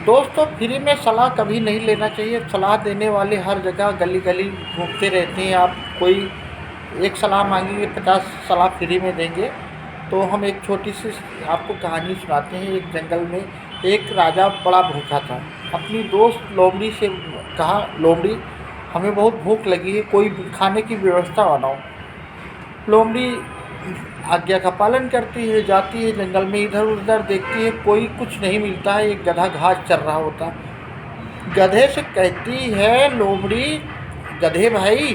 दोस्तों फ्री में सलाह कभी नहीं लेना चाहिए। सलाह देने वाले हर जगह गली गली घूमते रहते हैं। आप कोई एक सलाह मांगेंगे 50 सलाह फ्री में देंगे। तो हम एक छोटी सी आपको कहानी सुनाते हैं। एक जंगल में एक राजा बड़ा भूखा था। अपनी दोस्त लोमड़ी से कहा, लोमड़ी हमें बहुत भूख लगी है, कोई खाने की व्यवस्था बनाओ। लोमड़ी आज्ञा का पालन करती है, जाती है जंगल में, इधर उधर देखती है, कोई कुछ नहीं मिलता है। एक गधा घास चर रहा होता, गधे से कहती है लोमड़ी, गधे भाई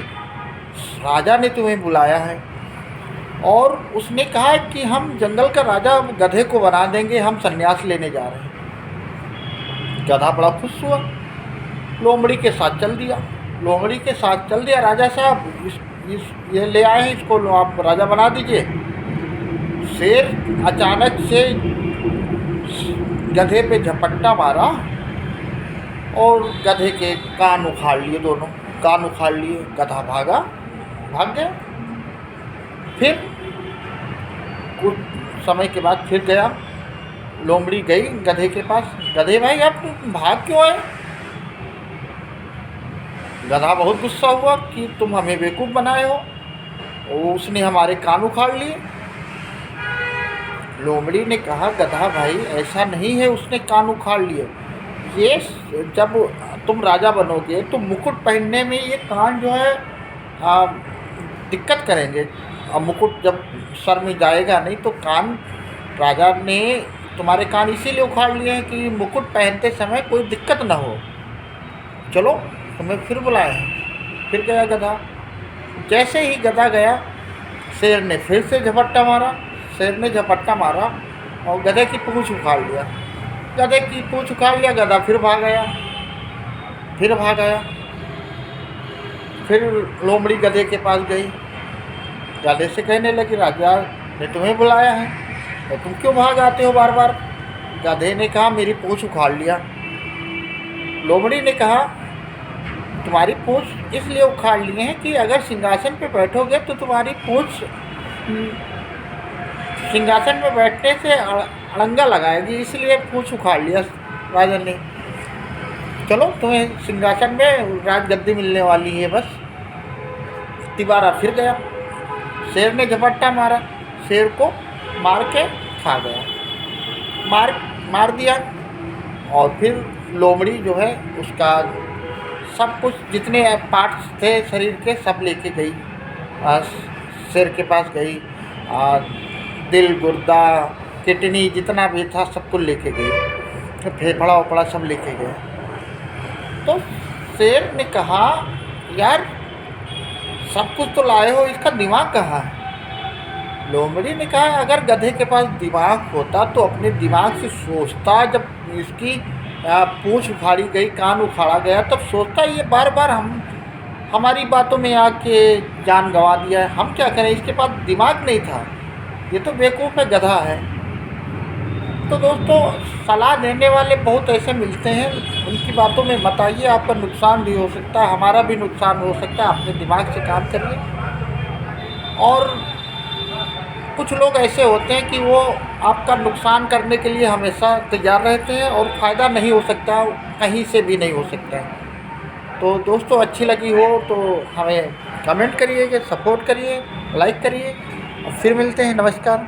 राजा ने तुम्हें बुलाया है और उसने कहा कि हम जंगल का राजा गधे को बना देंगे, हम संन्यास लेने जा रहे हैं। गधा बड़ा खुश हुआ, लोमड़ी के साथ चल दिया। लोमड़ी के साथ चल दिया, राजा साहब ये ले आए हैं, इसको आप राजा बना दीजिए। शेर अचानक से गधे पे झपट्टा मारा और गधे के कान उखाड़ लिए, दोनों कान उखाड़ लिए। गधा भाग गया। फिर कुछ समय के बाद फिर गया, लोमड़ी गई गधे के पास, गधे भाई आप भाग क्यों आए? गधा बहुत गुस्सा हुआ कि तुम हमें बेवकूफ़ बनाए हो, और उसने हमारे कान उखाड़ लिए। लोमड़ी ने कहा, गधा भाई ऐसा नहीं है उसने कान उखाड़ लिए, ये जब तुम राजा बनोगे तो मुकुट पहनने में ये कान जो है दिक्कत करेंगे। अब मुकुट जब सर में जाएगा नहीं तो कान, राजा ने तुम्हारे कान इसीलिए उखाड़ लिए हैं कि मुकुट पहनते समय कोई दिक्कत ना हो। चलो तुम्हें फिर बुलाए हैं। फिर गया गधा। जैसे ही गधा गया, शेर ने फिर से झपट्टा मारा। शेर ने झपट्टा मारा और गधे की पूँछ उखाड़ लिया। गधे की पूँछ उखाड़ लिया, गधा फिर भाग गया। फिर लोमड़ी गधे के पास गई, गधे से कहने लगी, राजा ने तुम्हें बुलाया है तो तुम क्यों भाग आते हो बार बार? गधे ने कहा, मेरी पूँछ उखाड़ लिया। लोमड़ी ने कहा, तुम्हारी पूँछ इसलिए उखाड़ लिए हैं कि अगर सिंहासन पे बैठोगे तो तुम्हारी पूँछ सिंहासन पे बैठने से अड़ंगा लगाएगी, इसलिए पूँछ उखाड़ लिया राजा ने। चलो तुम्हें सिंहासन में राजगद्दी मिलने वाली है बस। तिबारा फिर गया, शेर ने झपट्टा मारा, शेर को मार के खा गया, मार दिया। और फिर लोमड़ी जो है उसका सब कुछ, जितने पार्ट्स थे शरीर के, सब लेके गई। शेर के पास गई, दिल, गुर्दा, किडनी, जितना भी था सब कुछ लेके गई, फेफड़ा वफड़ा सब लेके गए। तो शेर ने कहा, यार सब कुछ तो लाए हो, इसका दिमाग कहाँ है? लोमड़ी ने कहा, अगर गधे के पास दिमाग होता तो अपने दिमाग से सोचता। जब इसकी पूँछ उखाड़ी गई, कान उखाड़ा गया, तब सोचता ये बार बार हमारी बातों में आके जान गंवा दिया है, हम क्या करें? इसके पास दिमाग नहीं था, ये तो बेवकूफ़ है, गधा है। तो दोस्तों सलाह देने वाले बहुत ऐसे मिलते हैं, उनकी बातों में मत आइए, आपका नुकसान भी हो सकता है, हमारा भी नुकसान हो सकता है। अपने दिमाग से काम करिए। और कुछ लोग ऐसे होते हैं कि वो आपका नुकसान करने के लिए हमेशा तैयार रहते हैं और फ़ायदा नहीं हो सकता, कहीं से भी नहीं हो सकता है। तो दोस्तों अच्छी लगी हो तो हमें कमेंट करिएगा, सपोर्ट करिए, लाइक करिए, और फिर मिलते हैं। नमस्कार।